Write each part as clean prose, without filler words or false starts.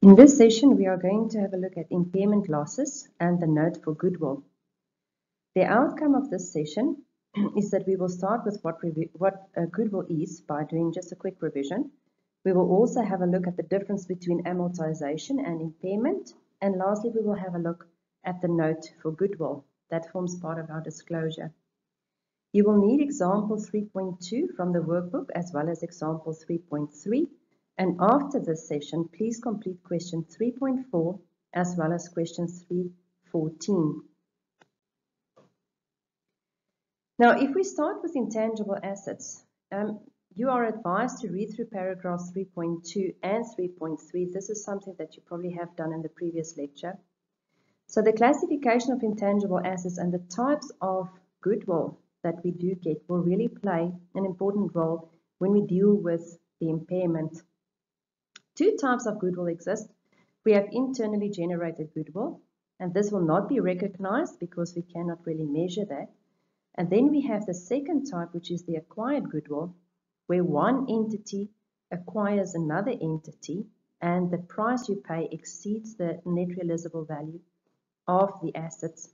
In this session, we are going to have a look at impairment losses and the note for goodwill. The outcome of this session is that we will start with what goodwill is by doing just a quick revision. We will also have a look at the difference between amortization and impairment. And lastly, we will have a look at the note for goodwill. That forms part of our disclosure. You will need example 3.2 from the workbook as well as example 3.3. And after this session, please complete question 3.4 as well as question 3.14. Now, if we start with intangible assets, you are advised to read through paragraphs 3.2 and 3.3. This is something that you probably have done in the previous lecture. So the classification of intangible assets and the types of goodwill that we do get will really play an important role when we deal with the impairment. Two types of goodwill exist. We have internally generated goodwill, and this will not be recognized because we cannot really measure that. And then we have the second type, which is the acquired goodwill, where one entity acquires another entity and the price you pay exceeds the net realizable value of the assets.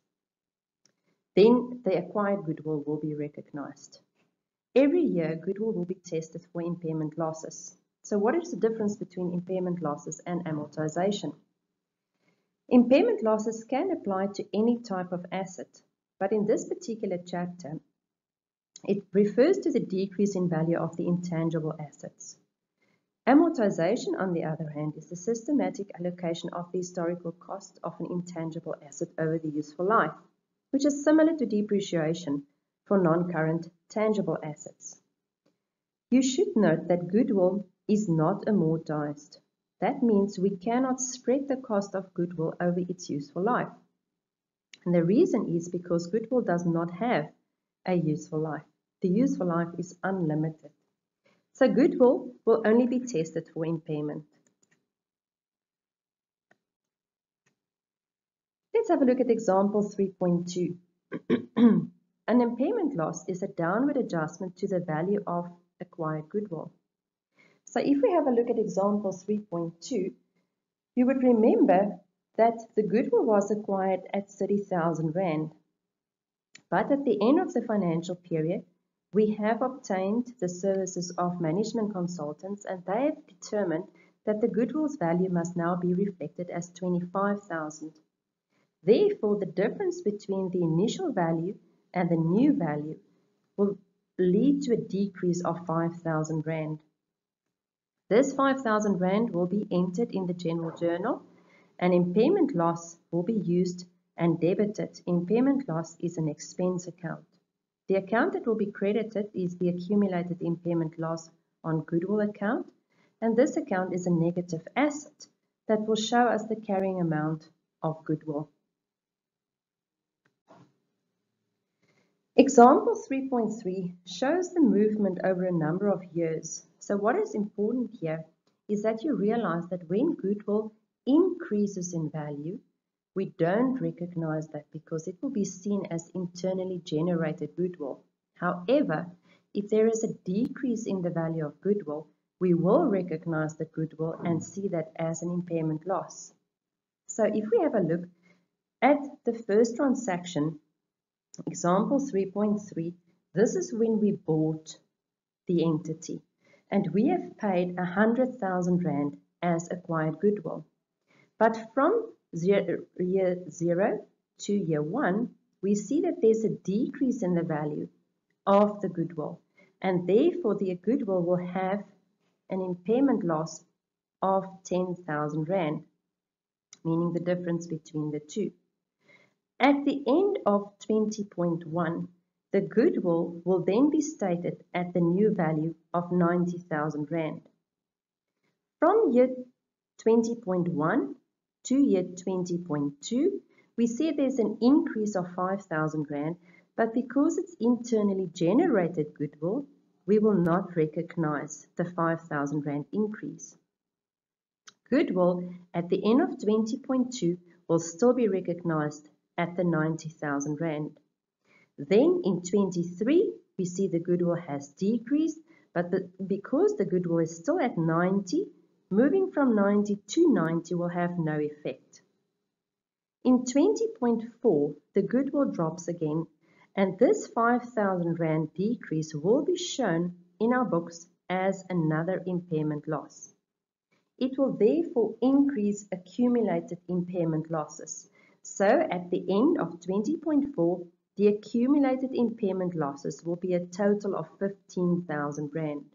Then the acquired goodwill will be recognized. Every year, goodwill will be tested for impairment losses. So what is the difference between impairment losses and amortization? Impairment losses can apply to any type of asset, but in this particular chapter, it refers to the decrease in value of the intangible assets. Amortization, on the other hand, is the systematic allocation of the historical cost of an intangible asset over the useful life, which is similar to depreciation for non-current tangible assets. You should note that goodwill is not amortized. That means we cannot spread the cost of goodwill over its useful life. And the reason is because goodwill does not have a useful life. The useful life is unlimited. So goodwill will only be tested for impairment. Let's have a look at example 3.2. An impairment loss is a downward adjustment to the value of acquired goodwill. So if we have a look at example 3.2, you would remember that the goodwill was acquired at 30,000 Rand. But at the end of the financial period, we have obtained the services of management consultants, and they have determined that the goodwill's value must now be reflected as 25,000. Therefore, the difference between the initial value and the new value will lead to a decrease of 5,000 Rand. This 5,000 Rand will be entered in the general journal, and impairment loss will be used and debited. Impairment loss is an expense account. The account that will be credited is the accumulated impairment loss on goodwill account, and this account is a negative asset that will show us the carrying amount of goodwill. Example 3.3 shows the movement over a number of years. So what is important here is that you realize that when goodwill increases in value, we don't recognize that because it will be seen as internally generated goodwill. However, if there is a decrease in the value of goodwill, we will recognize the goodwill and see that as an impairment loss. So if we have a look at the first transaction, example 3.3, this is when we bought the entity and we have paid 100,000 Rand as acquired goodwill. But from year 0 to year 1, we see that there's a decrease in the value of the goodwill, and therefore the goodwill will have an impairment loss of 10,000 Rand, meaning the difference between the two. At the end of 20.1, the goodwill will then be stated at the new value of 90,000 Rand. From year 20.1 to year 20.2, we see there's an increase of 5,000 Rand, but because it's internally generated goodwill, we will not recognize the 5,000 Rand increase. Goodwill at the end of 20.2 will still be recognized at the 90,000 Rand. Then in 23, we see the goodwill has decreased, but because the goodwill is still at 90, moving from 90 to 90 will have no effect. In 20.4, the goodwill drops again, and this 5,000 Rand decrease will be shown in our books as another impairment loss. It will therefore increase accumulated impairment losses. So at the end of 20.4, the accumulated impairment losses will be a total of 15,000 Rand.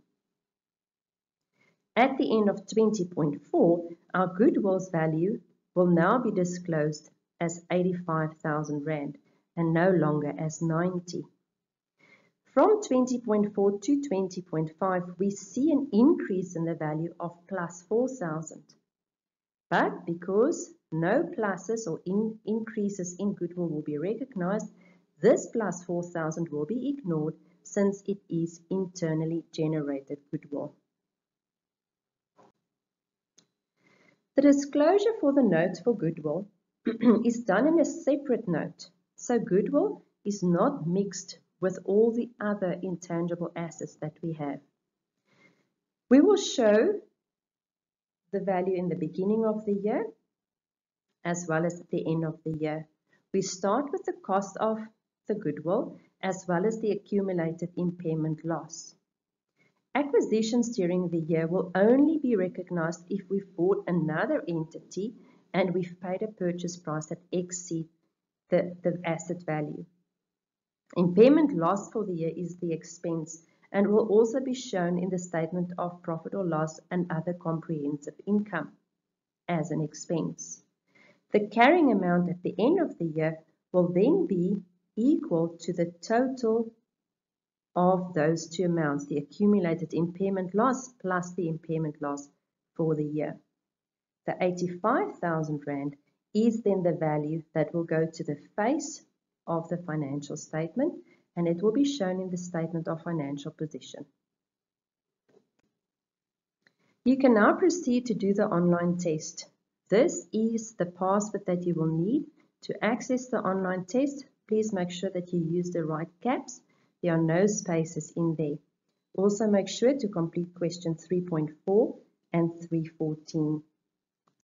At the end of 20.4, our goodwill's value will now be disclosed as 85,000 Rand and no longer as 90. From 20.4 to 20.5, we see an increase in the value of plus 4,000. But because no pluses or increases in goodwill will be recognized, this plus 4,000 will be ignored since it is internally generated goodwill. The disclosure for the note for goodwill is done in a separate note, so goodwill is not mixed with all the other intangible assets that we have. We will show the value in the beginning of the year as well as at the end of the year. We start with the cost of the goodwill as well as the accumulated impairment loss. Acquisitions during the year will only be recognized if we've bought another entity and we've paid a purchase price that exceeds the asset value. Impairment loss for the year is the expense and will also be shown in the statement of profit or loss and other comprehensive income as an expense. The carrying amount at the end of the year will then be equal to the total of those two amounts, the accumulated impairment loss plus the impairment loss for the year. The 85,000 Rand is then the value that will go to the face of the financial statement, and it will be shown in the statement of financial position. You can now proceed to do the online test. This is the password that you will need to access the online test. Please make sure that you use the right caps. There are no spaces in there. Also make sure to complete question 3.4 and 3.14.